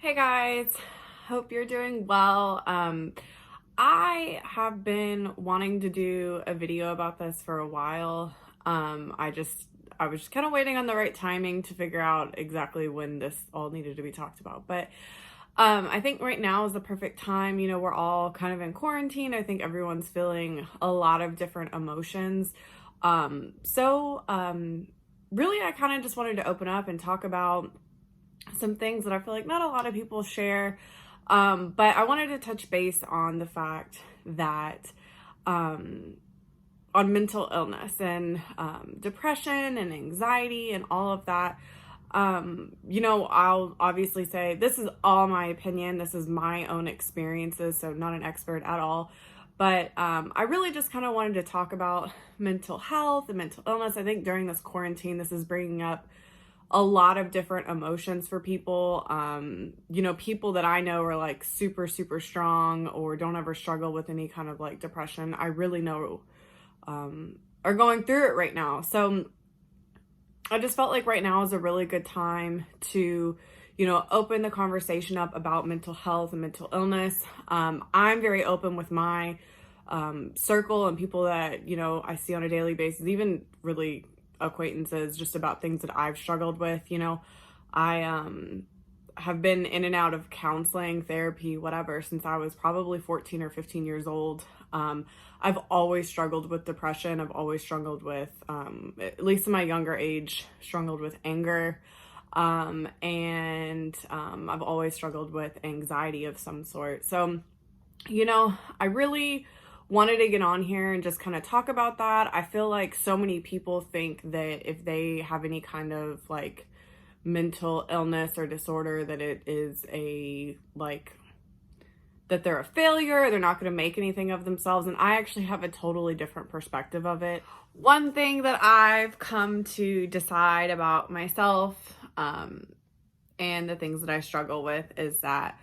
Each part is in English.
Hey guys, hope you're doing well. I have been wanting to do a video about this for a while. I was just kind of waiting on the right timing to figure out exactly when this all needed to be talked about. But I think right now is the perfect time. You know, we're all kind of in quarantine. I think everyone's feeling a lot of different emotions. Really, I kind of just wanted to open up and talk about some things that I feel like not a lot of people share. But I wanted to touch base on the fact that on mental illness and depression and anxiety and all of that. I'll obviously say this is all my opinion. This is my own experiences, so not an expert at all. But I really just kind of wanted to talk about mental health and mental illness. I think during this quarantine, this is bringing up a lot of different emotions for people. People that I know are like super, super strong or don't ever struggle with any kind of like depression, I really know are going through it right now. So I just felt like right now is a really good time to, open the conversation up about mental health and mental illness. I'm very open with my circle and people that, I see on a daily basis, even really acquaintances, just about things that I've struggled with. I have been in and out of counseling, therapy, whatever, since I was probably 14 or 15 years old. I've always struggled with depression. I've always struggled with, at least in my younger age, struggled with anger. I've always struggled with anxiety of some sort. So, I really wanted to get on here and just kind of talk about that. I feel like so many people think that if they have any kind of like mental illness or disorder, that it is that they're a failure, they're not going to make anything of themselves. And I actually have a totally different perspective of it. One thing that I've come to decide about myself, and the things that I struggle with is that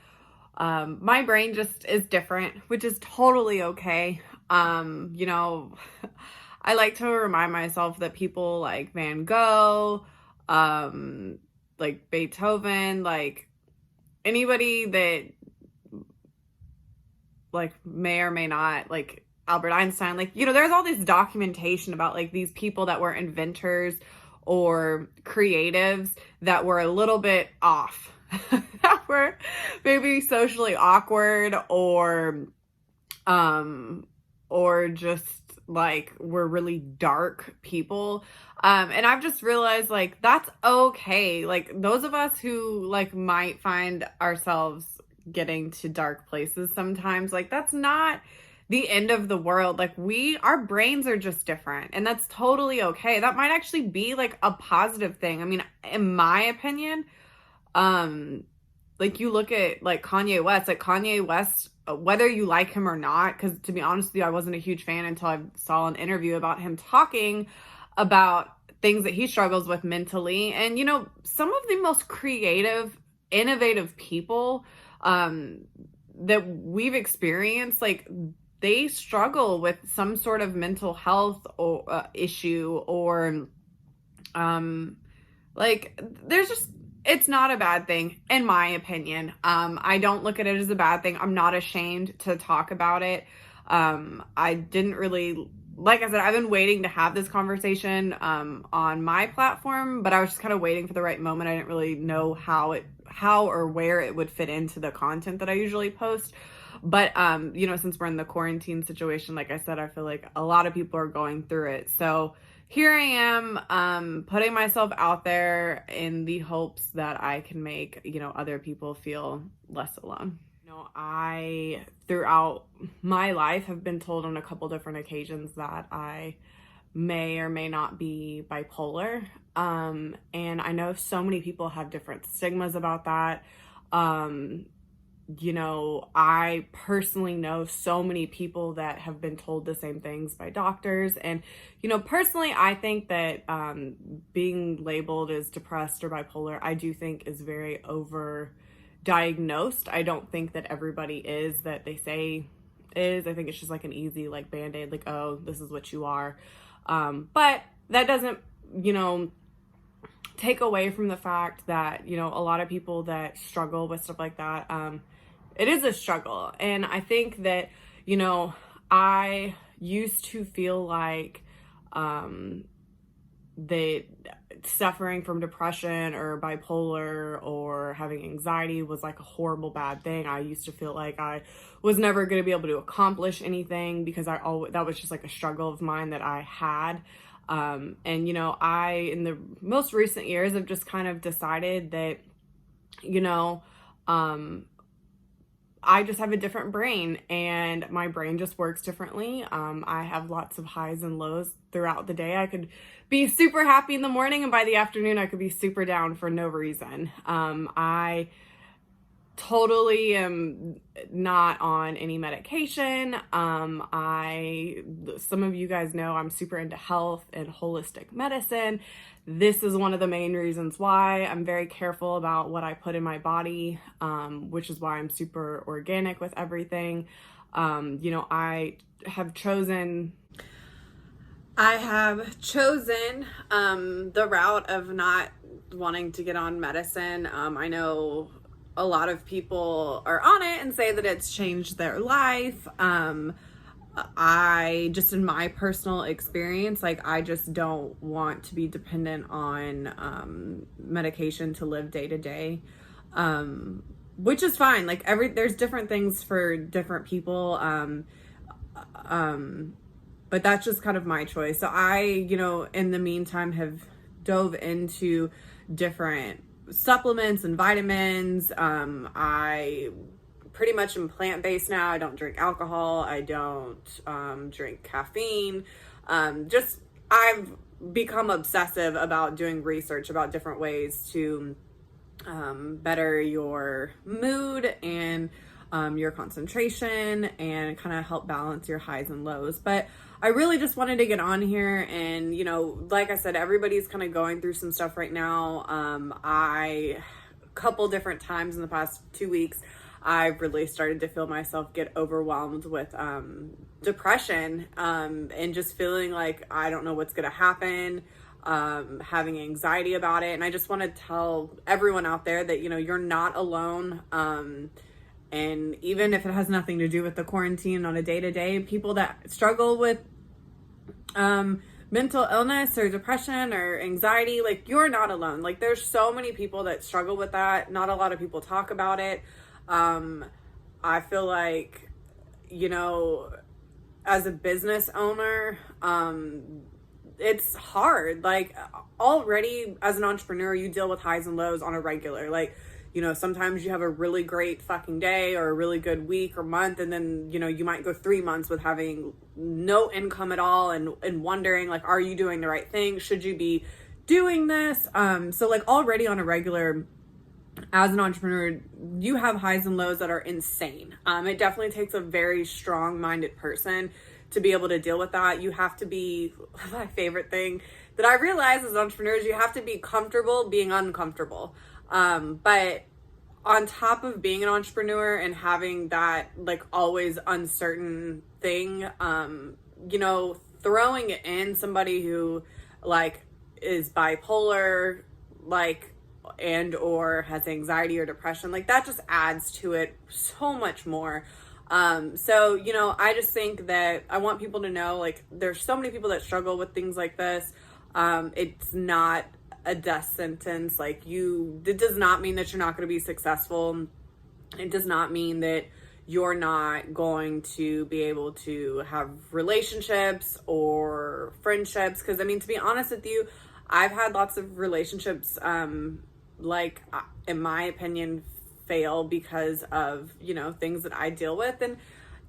my brain just is different, which is totally okay. I like to remind myself that people like Van Gogh, like Beethoven, like anybody that like may or may not, like Albert Einstein, like, there's all this documentation about like these people that were inventors or creatives that were a little bit off, that were maybe socially awkward or just like were really dark people. And I've just realized like that's okay. Like those of us who like might find ourselves getting to dark places sometimes, like that's not the end of the world. Like our brains are just different, and that's totally okay. That might actually be like a positive thing. I mean, in my opinion, like you look at like Kanye West, whether you like him or not, because to be honest with you, I wasn't a huge fan until I saw an interview about him talking about things that he struggles with mentally. And, some of the most creative, innovative people that we've experienced, like they struggle with some sort of mental health or issue, or like there's just, it's not a bad thing in my opinion. I don't look at it as a bad thing. I'm not ashamed to talk about it. I didn't really, like I said, I've been waiting to have this conversation on my platform, but I was just kind of waiting for the right moment. I didn't really know how or where it would fit into the content that I usually post. But, since we're in the quarantine situation, like I said, I feel like a lot of people are going through it. So here I am, putting myself out there in the hopes that I can make, other people feel less alone. I, throughout my life, have been told on a couple different occasions that I may or may not be bipolar. And I know so many people have different stigmas about that. I personally know so many people that have been told the same things by doctors. And, personally, I think that being labeled as depressed or bipolar, I do think is very over-diagnosed. I don't think that everybody is that they say is. I think it's just like an easy like Band-Aid, like, oh, this is what you are. But that doesn't, take away from the fact that, you know, a lot of people that struggle with stuff like that, it is a struggle. And I think that, you know, I used to feel like that suffering from depression or bipolar or having anxiety was like a horrible bad thing. I used to feel like I was never going to be able to accomplish anything because that was just like a struggle of mine that I had. And, you know, in the most recent years, have just kind of decided that, you know, I just have a different brain, and my brain just works differently. I have lots of highs and lows throughout the day. I could be super happy in the morning, and by the afternoon, I could be super down for no reason. I totally am not on any medication. Some of you guys know I'm super into health and holistic medicine. This is one of the main reasons why I'm very careful about what I put in my body, which is why I'm super organic with everything. You know, I have chosen the route of not wanting to get on medicine. I know a lot of people are on it and say that it's changed their life. I just, in my personal experience, like, I just don't want to be dependent on medication to live day to day, which is fine. Like, there's different things for different people, but that's just kind of my choice. So I, you know, in the meantime, have dove into different supplements and vitamins. I pretty much am plant-based now. I don't drink alcohol. I don't drink caffeine. I've become obsessive about doing research about different ways to better your mood and your concentration and kind of help balance your highs and lows. But I really just wanted to get on here and, you know, like I said, everybody's kind of going through some stuff right now. A couple different times in the past 2 weeks, I've really started to feel myself get overwhelmed with depression, and just feeling like I don't know what's going to happen, having anxiety about it. And I just want to tell everyone out there that, you know, you're not alone. And even if it has nothing to do with the quarantine on a day-to-day, people that struggle with mental illness or depression or anxiety, like, you're not alone. Like, there's so many people that struggle with that. Not a lot of people talk about it. I feel like, you know, as a business owner, it's hard. Like, already as an entrepreneur, you deal with highs and lows on a regular. Like, you know, sometimes you have a really great fucking day or a really good week or month, and then, you know, you might go 3 months with having no income at all and wondering, like, are you doing the right thing? Should you be doing this? So, like, already on a regular, as an entrepreneur, you have highs and lows that are insane. It definitely takes a very strong-minded person to be able to deal with that. You have to be, my favorite thing that I realize as entrepreneurs, you have to be comfortable being uncomfortable. But on top of being an entrepreneur and having that, like, always uncertain thing, you know, throwing in somebody who, like, is bipolar, like, and or has anxiety or depression, like, that just adds to it so much more. So, you know, I just think that I want people to know, like, there's so many people that struggle with things like this. It's not a death sentence. Like, it does not mean that you're not going to be successful. It does not mean that you're not going to be able to have relationships or friendships. Because, I mean, to be honest with you, I've had lots of relationships, like, in my opinion, fail because of, you know, things that I deal with. And,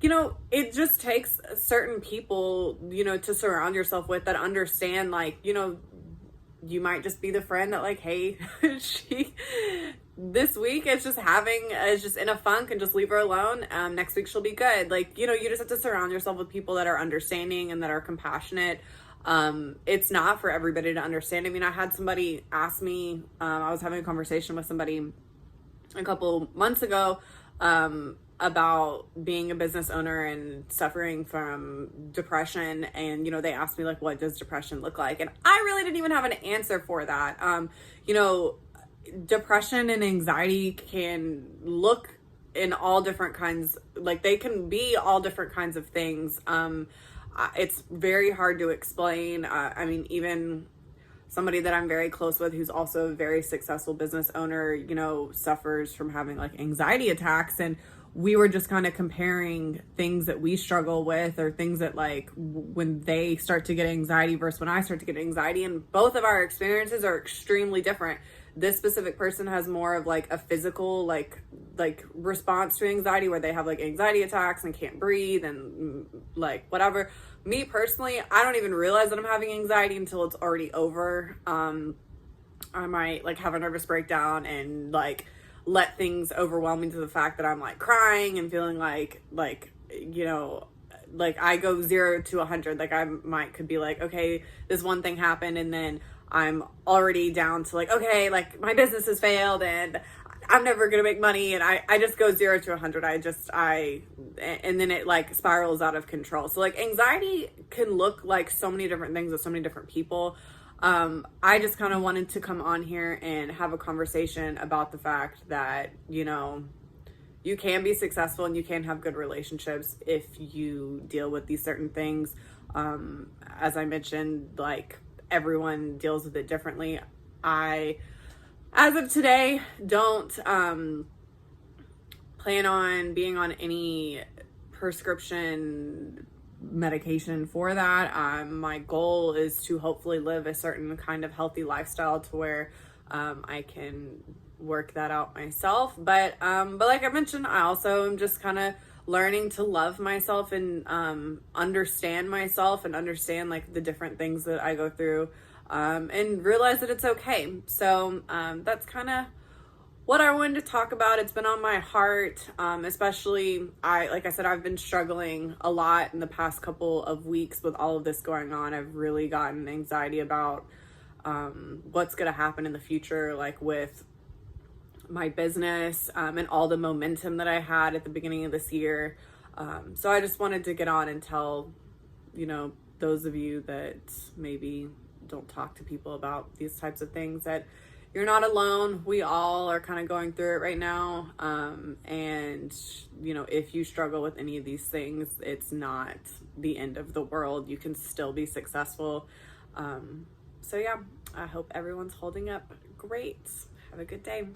you know, it just takes certain people, you know, to surround yourself with that understand, like, you know, you might just be the friend that, like, hey, this week is just in a funk, and just leave her alone. Next week she'll be good. Like, you know, you just have to surround yourself with people that are understanding and that are compassionate. It's not for everybody to understand. I mean, I had somebody ask me, I was having a conversation with somebody a couple months ago, about being a business owner and suffering from depression. And, you know, they asked me like, what does depression look like? And I really didn't even have an answer for that. You know, depression and anxiety can look in all different kinds, like they can be all different kinds of things. It's very hard to explain. I mean, even somebody that I'm very close with, who's also a very successful business owner, you know, suffers from having like anxiety attacks. And we were just kind of comparing things that we struggle with, or things that like when they start to get anxiety versus when I start to get anxiety. And both of our experiences are extremely different. This specific person has more of like a physical, like response to anxiety, where they have like anxiety attacks and can't breathe and like whatever. Me personally, I don't even realize that I'm having anxiety until it's already over. I might like have a nervous breakdown and like let things overwhelm me to the fact that I'm like crying and feeling like, you know, like I go 0 to 100. Like I could be like, okay, this one thing happened, and then I'm already down to like, okay, like my business has failed and I'm never going to make money. And I just go 0 to 100. And then it like spirals out of control. So like anxiety can look like so many different things with so many different people. I just kind of wanted to come on here and have a conversation about the fact that, you know, you can be successful and you can have good relationships if you deal with these certain things. As I mentioned, like everyone deals with it differently. I, as of today, don't plan on being on any prescription medication for that. My goal is to hopefully live a certain kind of healthy lifestyle to where I can work that out myself. But like I mentioned, I also am just kind of learning to love myself and understand myself and understand like the different things that I go through, and realize that it's okay. So that's kind of what I wanted to talk about. It's been on my heart, especially like I said, I've been struggling a lot in the past couple of weeks with all of this going on. I've really gotten anxiety about what's going to happen in the future, like with my business, and all the momentum that I had at the beginning of this year. So I just wanted to get on and tell, you know, those of you that maybe don't talk to people about these types of things, that you're not alone. We all are kind of going through it right now. And, you know, if you struggle with any of these things, it's not the end of the world. You can still be successful. So yeah, I hope everyone's holding up great. Have a good day.